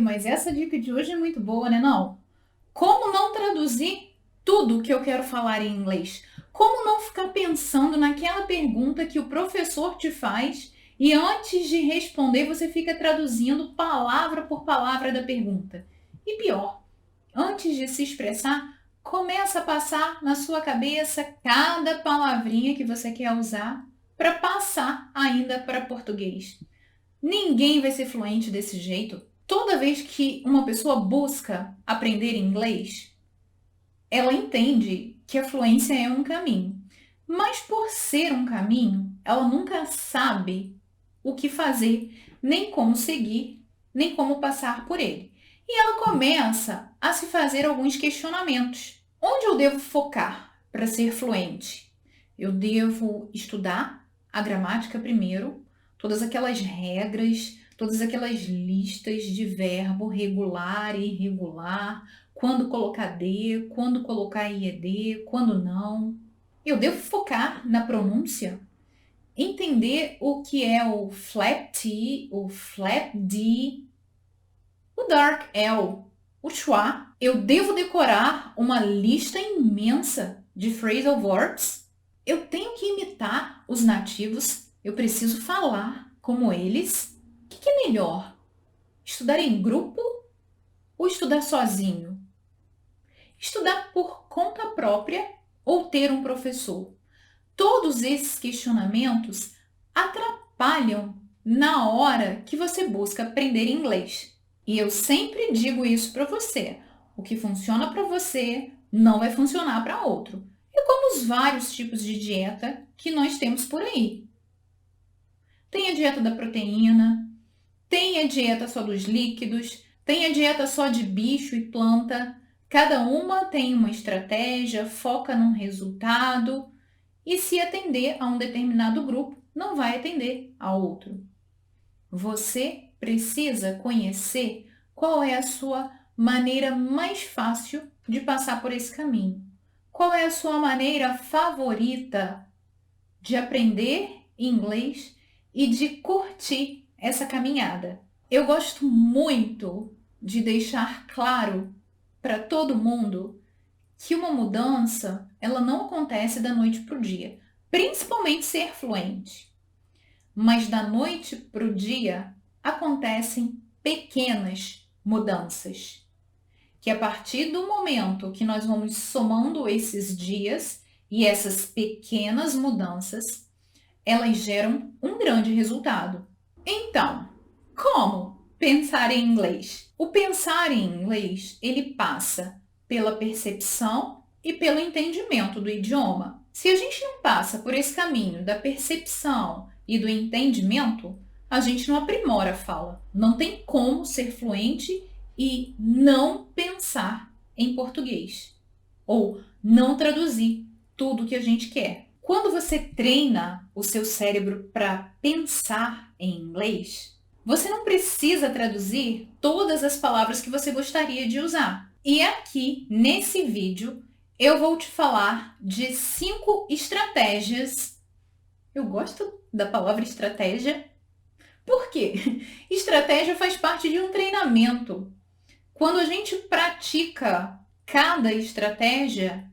Mas essa dica de hoje é muito boa, né, não? Como não traduzir tudo que eu quero falar em inglês? Como não ficar pensando naquela pergunta que o professor te faz e antes de responder você fica traduzindo palavra por palavra da pergunta? E pior, antes de se expressar, começa a passar na sua cabeça cada palavrinha que você quer usar para passar ainda para português. Ninguém vai ser fluente desse jeito. Toda vez que uma pessoa busca aprender inglês, ela entende que a fluência é um caminho. Mas por ser um caminho, ela nunca sabe o que fazer, nem como seguir, nem como passar por ele. E ela começa a se fazer alguns questionamentos. Onde eu devo focar para ser fluente? Eu devo estudar a gramática primeiro, todas aquelas regras, todas aquelas listas de verbo regular e irregular, quando colocar de, quando colocar ied, quando não. Eu devo focar na pronúncia, entender o que é o flap T, o flap D, o dark L, o schwa. Eu devo decorar uma lista imensa de phrasal verbs. Eu tenho que imitar os nativos. Eu preciso falar como eles. O que é melhor? Estudar em grupo ou estudar sozinho? Estudar por conta própria ou ter um professor? Todos esses questionamentos atrapalham na hora que você busca aprender inglês. E eu sempre digo isso para você. O que funciona para você não vai funcionar para outro. É como os vários tipos de dieta que nós temos por aí. Tem a dieta da proteína, tem a dieta só dos líquidos, tem a dieta só de bicho e planta. Cada uma tem uma estratégia, foca num resultado e se atender a um determinado grupo, não vai atender a outro. Você precisa conhecer qual é a sua maneira mais fácil de passar por esse caminho. Qual é a sua maneira favorita de aprender inglês e de curtir essa caminhada. Eu gosto muito de deixar claro para todo mundo que uma mudança, ela não acontece da noite para o dia, principalmente ser fluente. Mas da noite para o dia acontecem pequenas mudanças, que a partir do momento que nós vamos somando esses dias e essas pequenas mudanças, elas geram um grande resultado. Então, como pensar em inglês? O pensar em inglês, ele passa pela percepção e pelo entendimento do idioma. Se a gente não passa por esse caminho da percepção e do entendimento, a gente não aprimora a fala. Não tem como ser fluente e não pensar em português ou não traduzir tudo que a gente quer. Quando você treina o seu cérebro para pensar em inglês, você não precisa traduzir todas as palavras que você gostaria de usar. E aqui, nesse vídeo, eu vou te falar de 5 estratégias. Eu gosto da palavra estratégia. Por quê? Estratégia faz parte de um treinamento. Quando a gente pratica cada estratégia,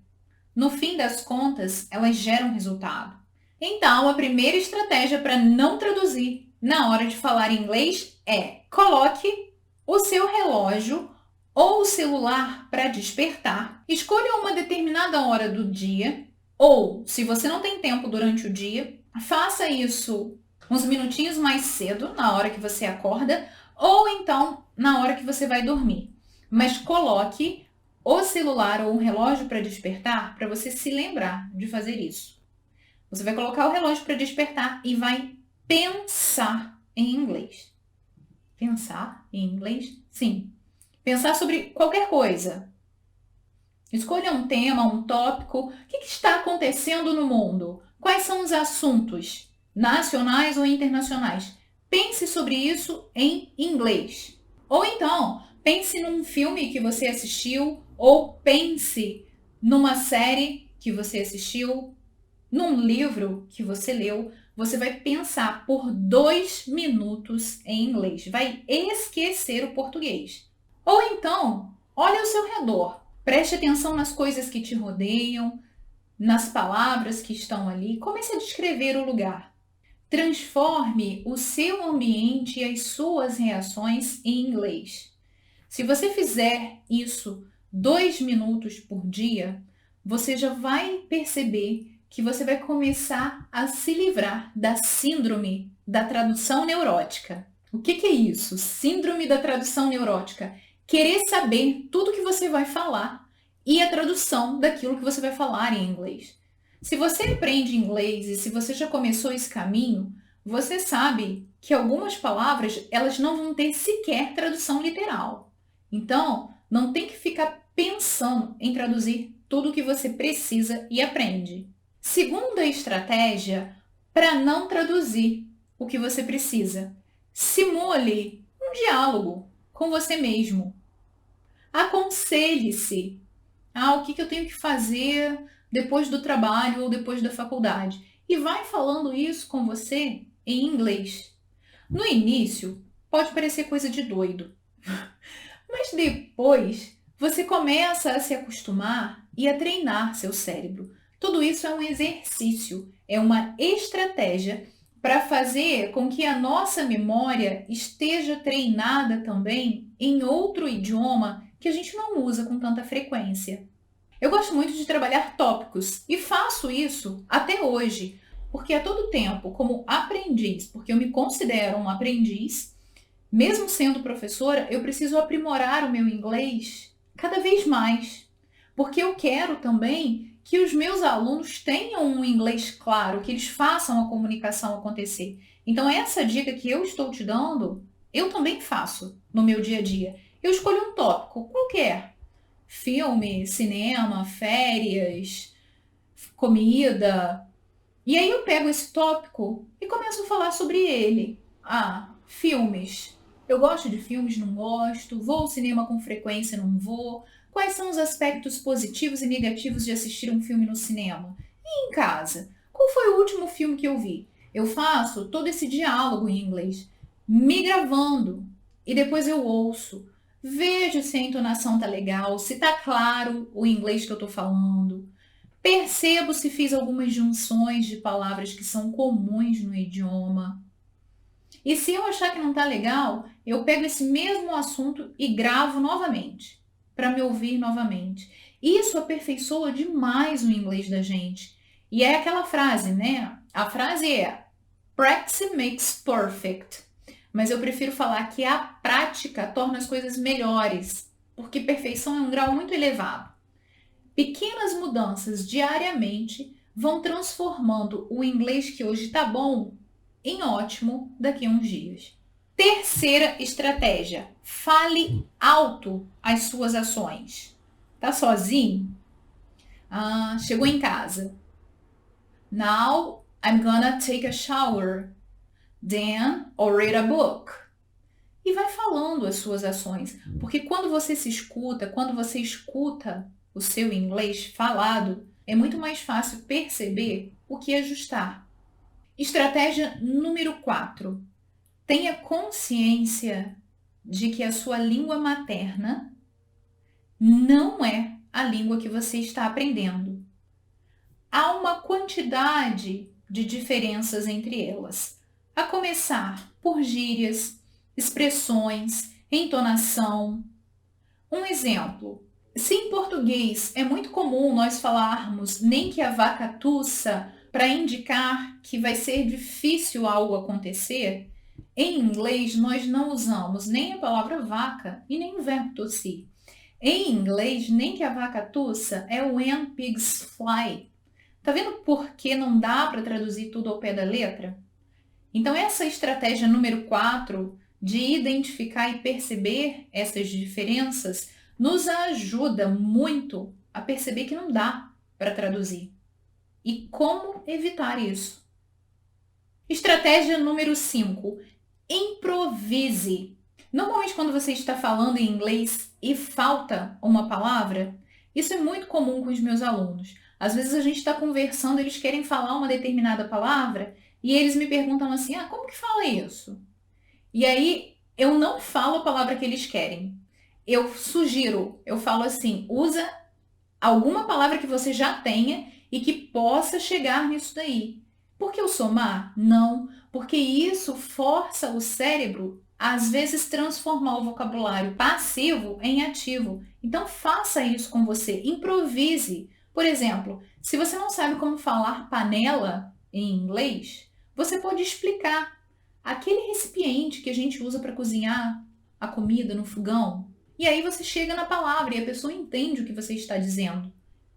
no fim das contas, elas geram resultado. Então, a primeira estratégia para não traduzir na hora de falar inglês é: coloque o seu relógio ou o celular para despertar. Escolha uma determinada hora do dia, ou, se você não tem tempo durante o dia, faça isso uns minutinhos mais cedo, na hora que você acorda, ou então na hora que você vai dormir. Mas coloque o celular ou um relógio para despertar para você se lembrar de fazer isso. Você vai colocar o relógio para despertar e vai pensar em inglês. Pensar em inglês? Sim. Pensar sobre qualquer coisa. Escolha um tema, um tópico. O que está acontecendo no mundo? Quais são os assuntos, nacionais ou internacionais? Pense sobre isso em inglês. Ou então, pense num filme que você assistiu, ou pense numa série que você assistiu, num livro que você leu. você vai pensar por 2 minutos em inglês, vai esquecer o português. Ou então, olhe ao seu redor, preste atenção nas coisas que te rodeiam, nas palavras que estão ali, comece a descrever o lugar. Transforme o seu ambiente e as suas reações em inglês. Se você fizer isso 2 minutos por dia, você já vai perceber que você vai começar a se livrar da síndrome da tradução neurótica. O que é isso? Síndrome da tradução neurótica. Querer saber tudo que você vai falar e a tradução daquilo que você vai falar em inglês. Se você aprende inglês e se você já começou esse caminho, você sabe que algumas palavras elas não vão ter sequer tradução literal. Então, não tem que ficar pensando em traduzir tudo o que você precisa e aprende. Segunda estratégia para não traduzir o que você precisa. Simule um diálogo com você mesmo. Aconselhe-se. O que eu tenho que fazer depois do trabalho ou depois da faculdade? E vai falando isso com você em inglês. No início, pode parecer coisa de doido. Mas depois, você começa a se acostumar e a treinar seu cérebro. Tudo isso é um exercício, é uma estratégia para fazer com que a nossa memória esteja treinada também em outro idioma que a gente não usa com tanta frequência. Eu gosto muito de trabalhar tópicos e faço isso até hoje, porque a todo tempo, como aprendiz, porque eu me considero um aprendiz, mesmo sendo professora, eu preciso aprimorar o meu inglês cada vez mais, porque eu quero também que os meus alunos tenham um inglês claro, que eles façam a comunicação acontecer. Então, essa dica que eu estou te dando, eu também faço no meu dia a dia. Eu escolho um tópico qualquer. Filme, cinema, férias, comida. E aí eu pego esse tópico e começo a falar sobre ele. Filmes. Eu gosto de filmes, não gosto. Vou ao cinema com frequência, não vou. Quais são os aspectos positivos e negativos de assistir um filme no cinema? E em casa? Qual foi o último filme que eu vi? Eu faço todo esse diálogo em inglês, me gravando, e depois eu ouço. Vejo se a entonação tá legal, se tá claro o inglês que eu tô falando. Percebo se fiz algumas junções de palavras que são comuns no idioma. E se eu achar que não tá legal, eu pego esse mesmo assunto e gravo novamente, para me ouvir novamente. Isso aperfeiçoa demais o inglês da gente. E é aquela frase, né? A frase é practice makes perfect. Mas eu prefiro falar que a prática torna as coisas melhores, porque perfeição é um grau muito elevado. Pequenas mudanças diariamente vão transformando o inglês que hoje está bom em ótimo daqui a uns dias. Terceira estratégia, fale alto as suas ações. Tá sozinho? Chegou em casa. Now I'm gonna take a shower. Then I'll read a book. E vai falando as suas ações, porque quando você se escuta, quando você escuta o seu inglês falado, é muito mais fácil perceber o que ajustar. Estratégia número 4. Tenha consciência de que a sua língua materna não é a língua que você está aprendendo. Há uma quantidade de diferenças entre elas, a começar por gírias, expressões, entonação. Um exemplo, se em português é muito comum nós falarmos nem que a vaca tussa para indicar que vai ser difícil algo acontecer, em inglês nós não usamos nem a palavra vaca e nem o verbo tossir. Em inglês, nem que a vaca tussa é when pigs fly. Tá vendo por que não dá para traduzir tudo ao pé da letra? Então essa estratégia número 4 de identificar e perceber essas diferenças nos ajuda muito a perceber que não dá para traduzir. E como evitar isso? Estratégia número 5. Improvise. Normalmente quando você está falando em inglês e falta uma palavra, isso é muito comum com os meus alunos. Às vezes a gente está conversando, eles querem falar uma determinada palavra e eles me perguntam assim, como que fala isso? E aí eu não falo a palavra que eles querem. Eu sugiro, eu falo assim, usa alguma palavra que você já tenha e que possa chegar nisso daí. Porque eu sou má? Não, porque isso força o cérebro às vezes transformar o vocabulário passivo em ativo. Então faça isso com você, improvise. Por exemplo, se você não sabe como falar panela em inglês, você pode explicar aquele recipiente que a gente usa para cozinhar a comida no fogão. E aí você chega na palavra e a pessoa entende o que você está dizendo.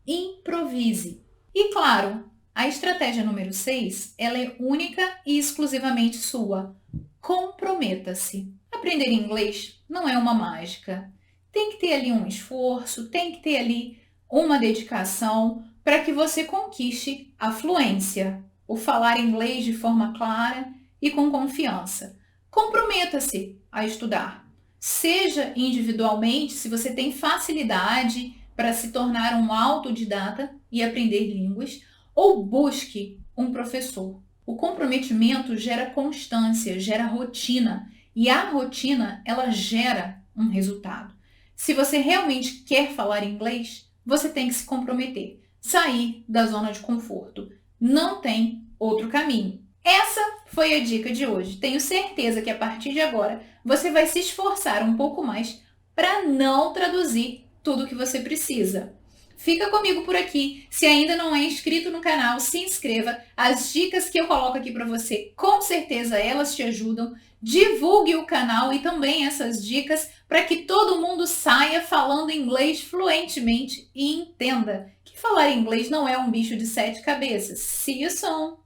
Improvise. E claro, a estratégia número 6, ela é única e exclusivamente sua. Comprometa-se. Aprender inglês não é uma mágica. Tem que ter ali um esforço, tem que ter ali uma dedicação para que você conquiste a fluência, o falar inglês de forma clara e com confiança. Comprometa-se a estudar. Seja individualmente, se você tem facilidade para se tornar um autodidata e aprender línguas, ou busque um professor. O comprometimento gera constância, gera rotina, e a rotina, ela gera um resultado. Se você realmente quer falar inglês, você tem que se comprometer, sair da zona de conforto. Não tem outro caminho. Essa foi a dica de hoje. Tenho certeza que a partir de agora você vai se esforçar um pouco mais para não traduzir tudo o que você precisa. Fica comigo por aqui. Se ainda não é inscrito no canal, se inscreva. As dicas que eu coloco aqui para você, com certeza elas te ajudam. Divulgue o canal e também essas dicas para que todo mundo saia falando inglês fluentemente e entenda que falar inglês não é um bicho de 7 cabeças. See you soon!